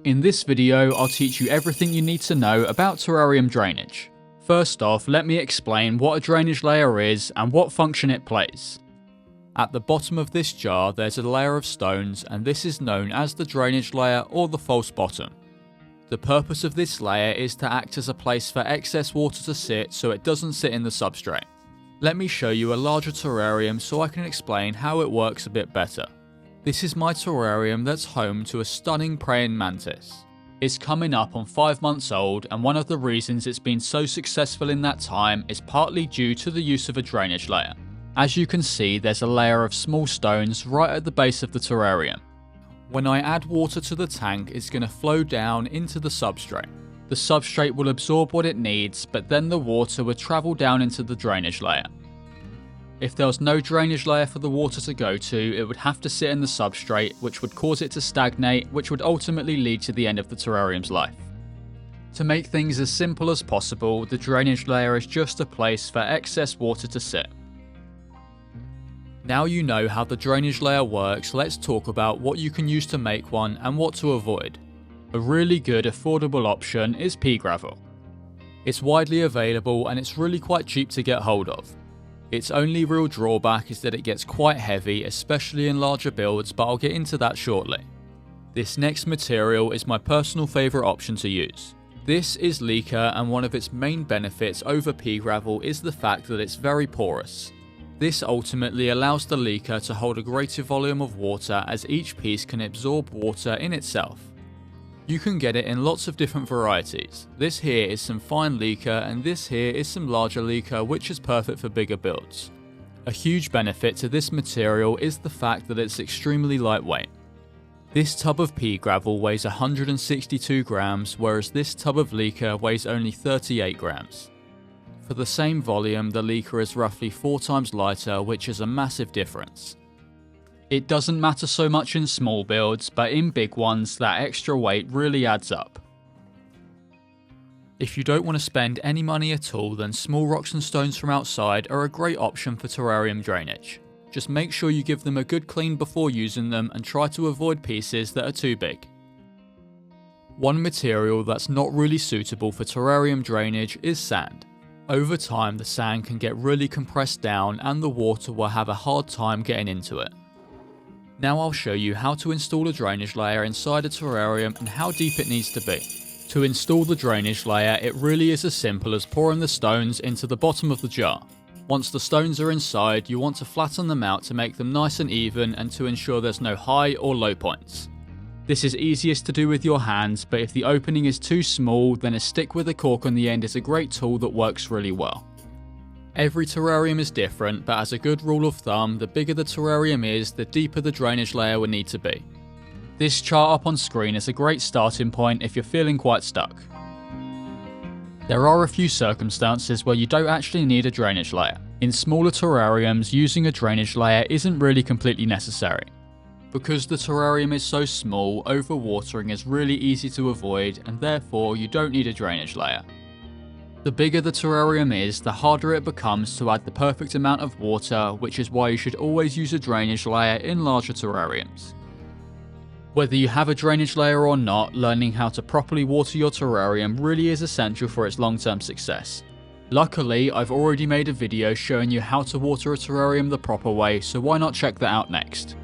In this video, I'll teach you everything you need to know about terrarium drainage. First off, let me explain what a drainage layer is and what function it plays. At the bottom of this jar, there's a layer of stones, and this is known as the drainage layer or the false bottom. The purpose of this layer is to act as a place for excess water to sit so it doesn't sit in the substrate. Let me show you a larger terrarium so I can explain how it works a bit better. This is my terrarium that's home to a stunning praying mantis. It's coming up on 5 months old, and one of the reasons it's been so successful in that time is partly due to the use of a drainage layer. As you can see, there's a layer of small stones right at the base of the terrarium. When I add water to the tank, it's going to flow down into the substrate. The substrate will absorb what it needs, but then the water would travel down into the drainage layer. If there was no drainage layer for the water to go to, it would have to sit in the substrate, which would cause it to stagnate, which would ultimately lead to the end of the terrarium's life. To make things as simple as possible, the drainage layer is just a place for excess water to sit. Now you know how the drainage layer works, let's talk about what you can use to make one and what to avoid. A really good affordable option is pea gravel. It's widely available and it's really quite cheap to get hold of. Its only real drawback is that it gets quite heavy, especially in larger builds, but I'll get into that shortly. This next material is my personal favourite option to use. This is leaker, and one of its main benefits over pea gravel is the fact that it's very porous. This ultimately allows the leaker to hold a greater volume of water, as each piece can absorb water in itself. You can get it in lots of different varieties. This here is some fine leaker, and this here is some larger leaker, which is perfect for bigger builds. A huge benefit to this material is the fact that it's extremely lightweight. This tub of pea gravel weighs 162 grams, whereas this tub of leaker weighs only 38 grams. For the same volume, the leaker is roughly 4 times lighter, which is a massive difference. It doesn't matter so much in small builds, but in big ones, that extra weight really adds up. If you don't want to spend any money at all, then small rocks and stones from outside are a great option for terrarium drainage. Just make sure you give them a good clean before using them and try to avoid pieces that are too big. One material that's not really suitable for terrarium drainage is sand. Over time, the sand can get really compressed down and the water will have a hard time getting into it. Now I'll show you how to install a drainage layer inside a terrarium and how deep it needs to be. To install the drainage layer, it really is as simple as pouring the stones into the bottom of the jar. Once the stones are inside, you want to flatten them out to make them nice and even and to ensure there's no high or low points. This is easiest to do with your hands, but if the opening is too small, then a stick with a cork on the end is a great tool that works really well. Every terrarium is different, but as a good rule of thumb, the bigger the terrarium is, the deeper the drainage layer will need to be. This chart up on screen is a great starting point if you're feeling quite stuck. There are a few circumstances where you don't actually need a drainage layer. In smaller terrariums, using a drainage layer isn't really completely necessary. Because the terrarium is so small, overwatering is really easy to avoid, and therefore you don't need a drainage layer. The bigger the terrarium is, the harder it becomes to add the perfect amount of water, which is why you should always use a drainage layer in larger terrariums. Whether you have a drainage layer or not, learning how to properly water your terrarium really is essential for its long-term success. Luckily, I've already made a video showing you how to water a terrarium the proper way, so why not check that out next.